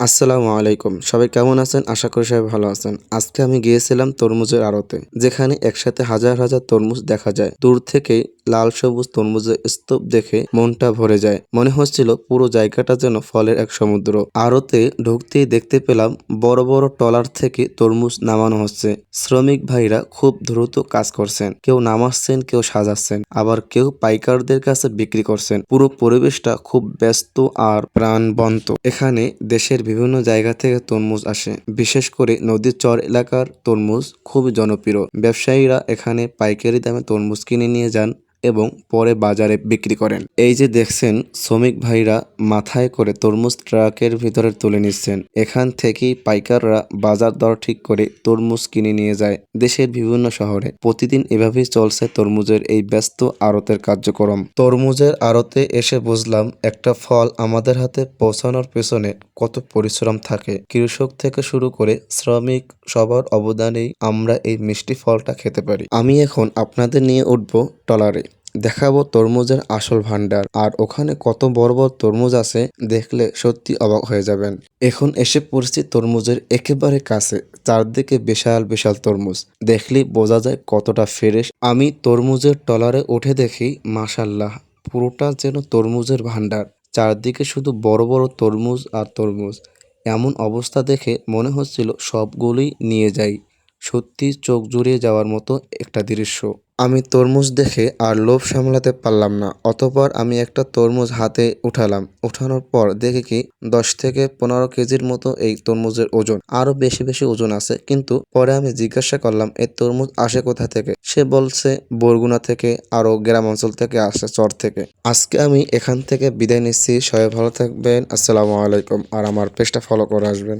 আসসালামু আলাইকুম। সবাই কেমন আছেন? আশা করি সবাই ভালো আছেন। আজকে আমি গিয়েছিলাম তরমুজের আড়তে, যেখানে একসাথে হাজার হাজার তরমুজ দেখা যায়। দূর থেকেই লাল সবুজ তরমুজের স্তূপ দেখে মনটা ভরে যায়। মনে হচ্ছিল পুরো জায়গাটা যেন ফলের এক সমুদ্র। আড়তে ঢুকতেই দেখতে পেলাম বড় বড় ট্রলার থেকে তরমুজ নামানো হচ্ছে। শ্রমিক ভাইরা খুব দ্রুত কাজ করছেন। কেউ নামাচ্ছেন, কেউ সাজাচ্ছেন, আবার কেউ পাইকারদের কাছে বিক্রি করছেন। পুরো পরিবেশটা খুব ব্যস্ত আর প্রাণবন্ত। এখানে দেশের বিভিন্ন জায়গা থেকে তরমুজ আসে। বিশেষ করে নদীর চর এলাকার তরমুজ খুবই জনপ্রিয়। ব্যবসায়ীরা এখানে পাইকারি দামে তরমুজ কিনে নিয়ে যান এবং পরে বাজারে বিক্রি করেন। এই যে দেখছেন, শ্রমিক ভাইরা মাথায় করে তরমুজ ট্রাকের ভিতরে তুলে নিচ্ছেন। এখান থেকেই পাইকাররা বাজার দর ঠিক করে তরমুজ কিনে নিয়ে যায় দেশের বিভিন্ন শহরে। প্রতিদিন এভাবেই চলছে তরমুজের এই ব্যস্ত আড়তের কার্যক্রম। তরমুজের আড়তে এসে বুঝলাম একটা ফল আমাদের হাতে পৌঁছানোর পেছনে কত পরিশ্রম থাকে। কৃষক থেকে শুরু করে শ্রমিক, সবার অবদানেই আমরা এই মিষ্টি ফলটা খেতে পারি। আমি এখন আপনাদের নিয়ে উঠবো ট্রলারে। দেখাবো তরমুজের আসল ভান্ডার, আর ওখানে কত বড় বড় তরমুজ আছে দেখলে সত্যি অবাক হয়ে যাবেন। এখন এসে পড়ছি তরমুজের একেবারে কাছে। চারদিকে বিশাল বিশাল তরমুজ, দেখলেই বোঝা যায় কতটা ফ্রেশ। আমি তরমুজের ট্রলারে উঠে দেখি, মাশাআল্লাহ, পুরোটা যেন তরমুজের ভান্ডার। চারদিকে শুধু বড় বড় তরমুজ আর তরমুজ। এমন অবস্থা দেখে মনে হচ্ছিল সবগুলোই নিয়ে যাই। সত্যি চোখ জুড়িয়ে যাওয়ার মতো একটা দৃশ্য। আমি তরমুজ দেখে আর লোভ সামলাতে পারলাম না। অতঃপর আমি একটা তরমুজ হাতে উঠালাম। উঠানোর পর দেখি কি 10 থেকে 15 কেজির মতো এই তরমুজের ওজন। আরো বেশি বেশি ওজন আছে, কিন্তু পরে আমি জিজ্ঞাসা করলাম এই তরমুজ আসে কোথা থেকে। সে বলছে বরগুনা থেকে, আরো গ্রাম অঞ্চল থেকে আসে, চর থেকে। আজকে আমি এখান থেকে বিদায় নিচ্ছি। সবাই ভালো থাকবেন। আসসালামু আলাইকুম। আর আমার পেজটা ফলো করে আসবেন।